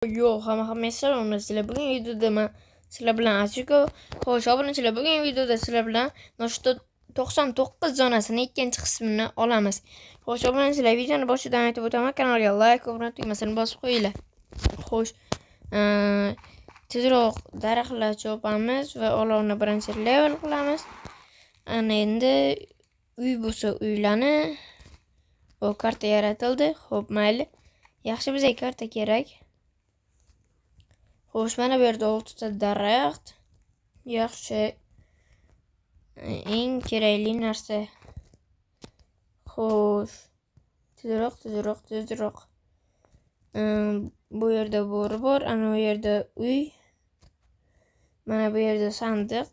Yo'q, hamma salomlar sizlar. Bugun videoda men sizlar bilan Azuko, xo'sh, obunachilar, bugun videoda sizlar bilan Noshto 99 zonasini ikkinchi qismini olamiz. Xo'sh, obunachilar, videoni boshidan aytib o'taman, kanalga like, obuna tugmasini bosib qo'yinglar. Xo'sh, tezroq daraxtlar chopamiz va olovni birinchi level qilamiz. Ana endi uy bo'lsa uylarni o karta yaratildi. Xo'p, mayli. Yaxshi, bizga karta kerak. Xo'sh, mana bu yerda 6 ta daraxt. Yaxshi. Eng kerakli narsa. Xo'sh. Tezroq. Bu yerda bo'ri bor, ana bu yerda uy. Mana bu yerda sandiq.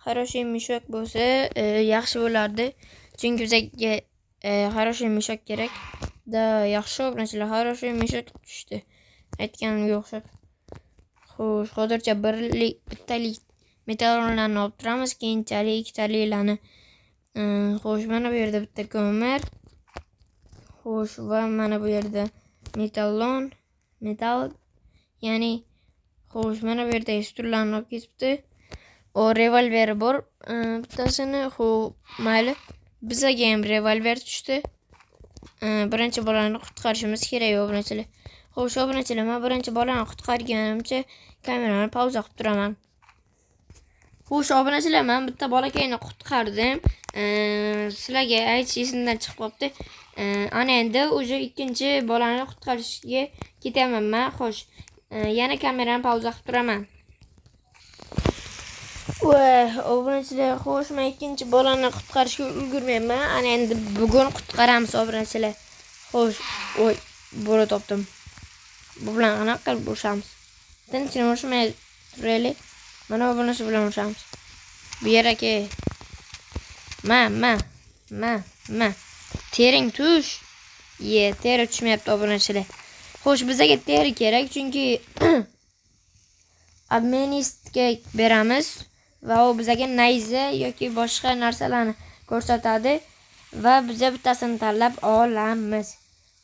Хороший mishak bo'lsa, yaxshi bo'lardi. Chunki bizga хороший mishak kerak. Da yaxshi obunachilar, хороший mishak tushdi. Aytganimga o'xshab. Xo'sh, hozircha bittalik metalllarni olib turamiz, keyinchalik ikkitaliklarni. Xo'sh, mana bu yerda bitta ko'mir. Xo'sh, va mana bu yerda metal, ya'ni xo'sh, mana bu yerda stullarni olib ketibdi. O revolver bor bittasini. Xo'p, mayli. Bizga ham revolver tushdi. Birinchi bolani qutqarishimiz kerak obunachilar. Xo'sh, obunachilar, men birinchi bolani qutqarganimcha kamerani pauza qilib turaman. Xo'sh, obunachilar, men bitta bolakayni qutqardim. Sizlarga aytish esimdan chiqib qolibdi. Ana endi o'sha ikkinchi bolani qutqarishga ketaman men. Xo'sh, yana kamerani pauza qilib turaman. Voy, obunachilar, xo'sh, men ikkinchi bolani qutqarishga ulgurmayman. Ana endi bugun qutqaramiz obunachilar. Xo'sh, voy, bo'ri topdim. Bu bilan qanaqa qilib urishamiz? Tinchini urishmay turaylik. Mana bunisi bilan urishamiz. Bu yer aka. Ma. Tering tush. Teri tushmayapti obunachilar. Xo'sh, bizga teri kerak, chunki obmenistga beramiz va u bizga nayza yoki boshqa narsalarni ko'rsatadi va biz bittasini tanlab olamiz.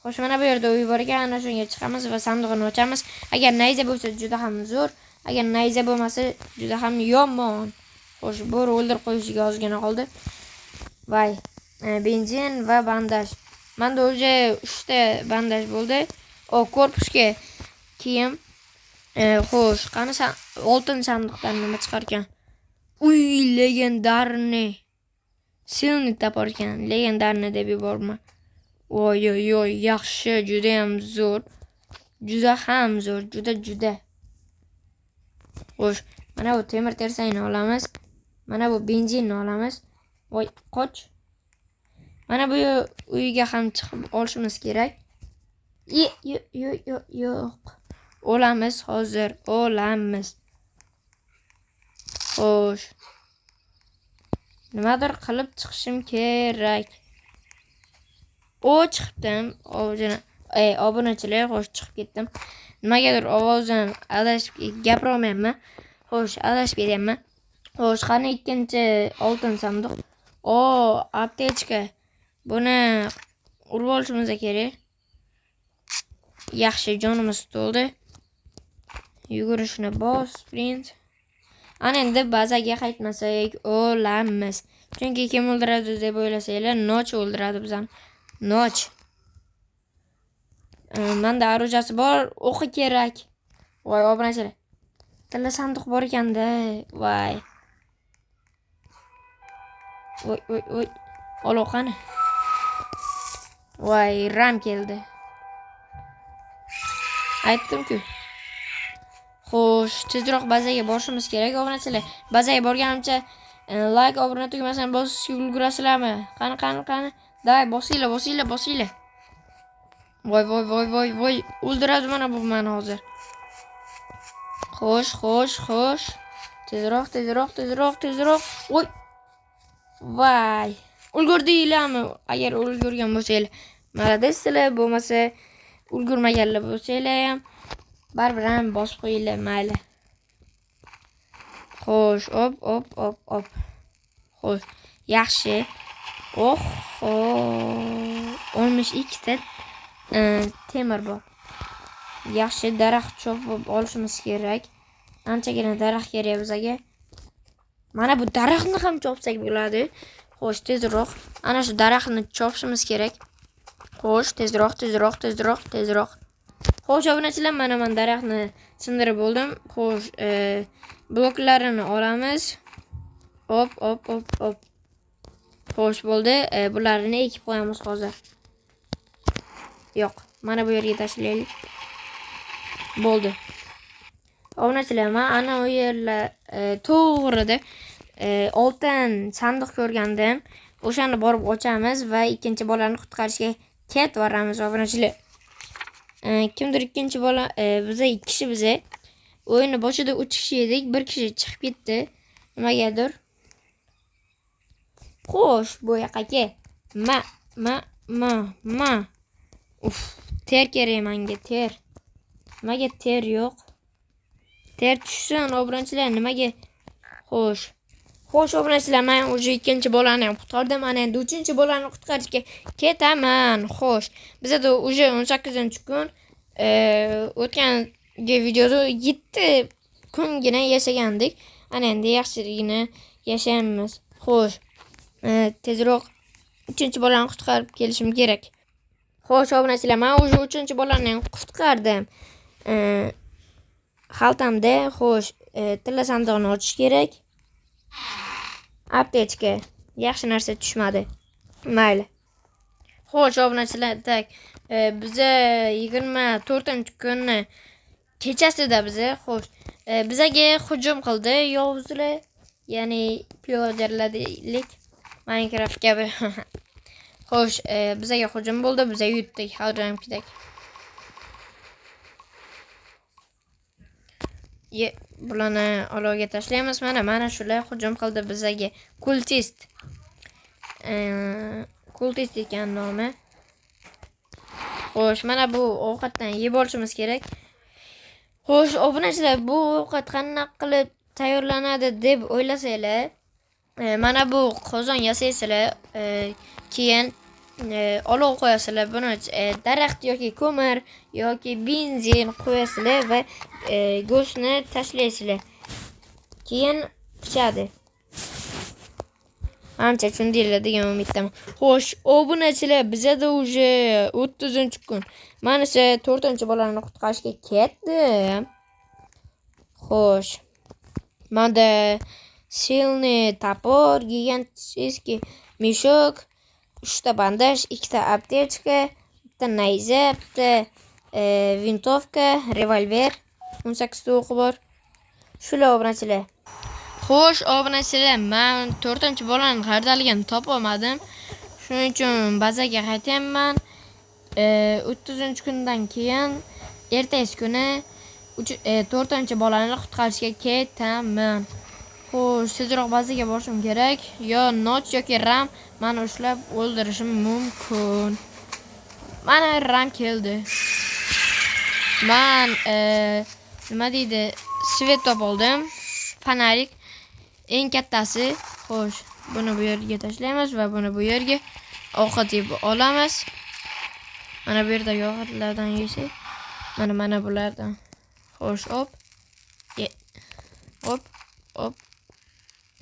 Xo'sh, mana bu yerda uy bor ekan, ana shunga chiqamiz va sandiqni ochamiz. Agar nayza bo'lsa juda ham zo'r, agar nayza bo'lmasa juda ham yomon. Xo'sh, bo'ri o'ldirib qo'yishiga ozgina qoldi. Voy, benzin va bandaj. Menda o'zi 3 ta bandaj bo'ldi. O korpusga kiyim. Xo'sh, qani oltin sandiqdan nima chiqar ekan? Uy, legendarniy. Silni topar ekan, legendarniy deb yuborma. Voy, yaxshi, juda ham zo'r. Juda. Xo'sh, mana bu temir tersakni olamiz. Mana bu benzinni olamiz. Voy, qoch. Mana bu uyga ham chiqib olishimiz kerak. Yo'q. Olamiz hozir, olamiz. Xo'sh. Nimadir qilib chiqishim kerak. Chiqdim. Obunachilar, xo'sh, chiqib ketdim. Nimagadir ovozim adashib gapirolmayapman. Xo'sh, adashib ketyapman. Xo'sh, qani ikkinchi oltin sandiq. Aptechka. Buni urib olishimiz kerak. Yaxshi, jonimiz to'ldi. Yugurishni bos, sprint. Ana endi bazaga qaytmasak olamiz. Chunki kim o'ldiradi deb o'ylasanglar, Noch o'ldiradi bizani. Noch. Menda orujasi bor, o'qi kerak. Voy, obunachilar. Tilla sandiq bor ekanda. Voy. Voy. Olov qani? Voy, ram keldi. Aytdim-ku. Xo'sh, tezroq bazaga borishimiz kerak obunachilar. Bazaga borganimcha like, obuna tugmasini bosishga ulgurasizlarmi? Qani. Davay, bosinglar. Voy. O'ldiradi mana bu meni hozir. Xo'sh. Tezroq. Voy. Voy. Ulgurdinglarmi? Agar ulgurgan bo'lsanglar, maladeslar, bo'lmasa ulgurmaganlar bo'lsanglar ham baribir ham bosib qo'yinglar, mayli. Xo'sh, op. Xo'sh, yaxshi. 12 ta temir bor. yaxshi daraxt chopib olishimiz kerak. Anchagina daraxt kerak bizga. Mana bu daraxtni ham chopsak bo'ladi. Xo'sh, tezroq. Ana shu daraxtni chopishimiz kerak. Xo'sh, tezroq. Xo'sh, obunachilar, mana men daraxtni sindirib bo'ldim. Xo'sh, bloklarini olamiz. Hop. Xo'sh, bo'ldi. Bularni ekib qo'yamiz hozir. Yo'q, mana bu yerga tashlaylik. Bo'ldi. Obunachilar, men ana u yerlar to'g'rida oltin sandiq ko'rgandim. O'shani borib ochamiz va ikkinchi bolani qutqarishga ketvoramiz obunachilar. Kimdir ikkinchi bola biza 2 kishi biza o'yinni boshida 3 kishi edik, 1 kishi chiqib ketdi. Nimagadir. Xo'sh, bu yoqqa. Ma. Uf, ter kerak menga, ter. Nimaga ter yo'q? Ter tushsin obunachilar, nimaga? Xo'sh, obunachilar, men уже ikkinchi bolani ham qutqardim. Mana endi 3-chi bolani qutqarishga ketaman. Xo'sh, bizda уже 18-kun o'tgangi videoda 7 kungina yashagandik. Ana endi yaxshigina yashaymiz. Xo'sh, tezroq 3-chi bolani qutqarib kelishim kerak. Xo'sh, obunachilar, men уже 3-chi bolani ham qutqardim. Xaltamda, xo'sh, tilla sandig'ini ochish kerak. Aptechka. Yaxshi narsa tushmadi. Mayli. Xo'sh, obunachilar, biza 24-kunni kechasida biza, xo'sh, bizaga hujum qildi yovuzlar, ya'ni piyodalarlik Minecraft kabi. Xo'sh, bizaga hujum bo'ldi, biza yutdik, har doimgidek. Bularni olovga tashlaymiz. Mana shular hujum qildi bizaga. Kultist ekan nomi. Xo'sh, mana bu ovqatdan yeb olishimiz kerak. Xo'sh, obunachilar, bu ovqat qanday qilib tayyorlanadi deb o'ylasanglar, mana bu qozon yasaysizlar, keyin olov qo'yasizlar. Buni daraxt yoki ko'mir yoki benzin qo'yasizlar va go'shtni tashlaysizlar. Keyin pishadi. Ancha tushundinglar degan umiddaman. Xo'sh, obunachilar, bizada уже 30-kun. Men esa 4-chi bolani qutqarishga ketdim. Xo'sh, menda silniy topor, gigantskiy meshok, 3 ta bandaj, 2 ta aptechka, 1 ta nayza, 1 ta vintovka, revolver, 18 ta o'qi bor. Shular obunachilar. Xo'sh, obunachilar, men 4-chi bolani qayerdaligini topolmadim. Shuning uchun bazaga qaytyapman. 30-kundan keyin ertasi kuni 4-chi bolani qutqarishga ketaman. Xo'sh, tezroq bazaga borishim kerak. Yo Notch yoki Ram meni ushlab o'ldirishim mumkin. Mana Ram keldi. Men nima deydi? Svet topoldim. Fanarik eng kattasi. Xo'sh, buni bu yerga tashlaymiz va buni bu yerga ovqat yeb olamiz. Mana bu yerda ovqatlardan yeysiz. Mana bulardan. Xo'sh, hop.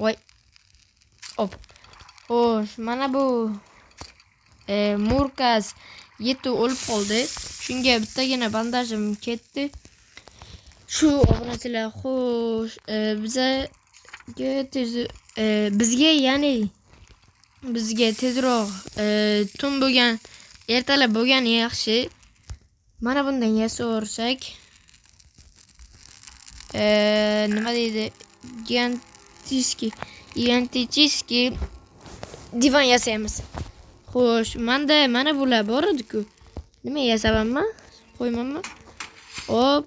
Voy. Hop. Xo'sh, mana bu Murkaz yetti o'lib qoldi. Shunga bittagina bandajim ketdi. Shu obunachilar, xo'sh, bizga tezroq tun bo'lgan, ertalab bo'lgan yaxshi. Mana bundan yasaversak, nima deydi? Gigantiskiy divan yasaymiz. Xo'sh, mana bular bor edi-ku. Nima yasamanmi? Qo'ymanmi? Hop.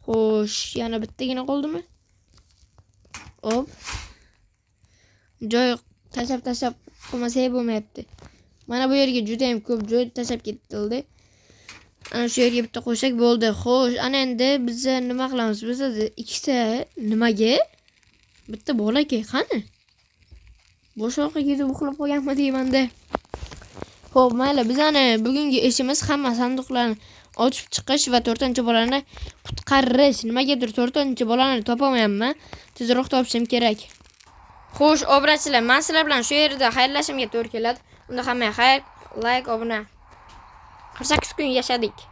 Xo'sh, yana bittagina qoldimi? Hop. Joy tashlab qo'ymasak bo'lmayapti. Mana bu yerga juda ham ko'p joy tashlab ketildi. Ana shu yerga bitta qo'ysak bo'ldi. Xo'sh, ana endi biz nima qilamiz? Biz 2 ta nimaga? Bitta bolaka qani? Bosh orqaga uxlab qo'yganmi deyman-da. Xo'p, mayli, bizani bugungi ishimiz hamma sanduqlarni ochib chiqish va 4-bolani qutqarish. Nimagadir 4-bolani topolmayapman. Tezroq topishim kerak. Xo'sh, obrachilar, men sizlar bilan shu yerda xayrlashimga to'g'ri keladi. Unda hammaga xayr, like, obuna. 48 kun yashadik.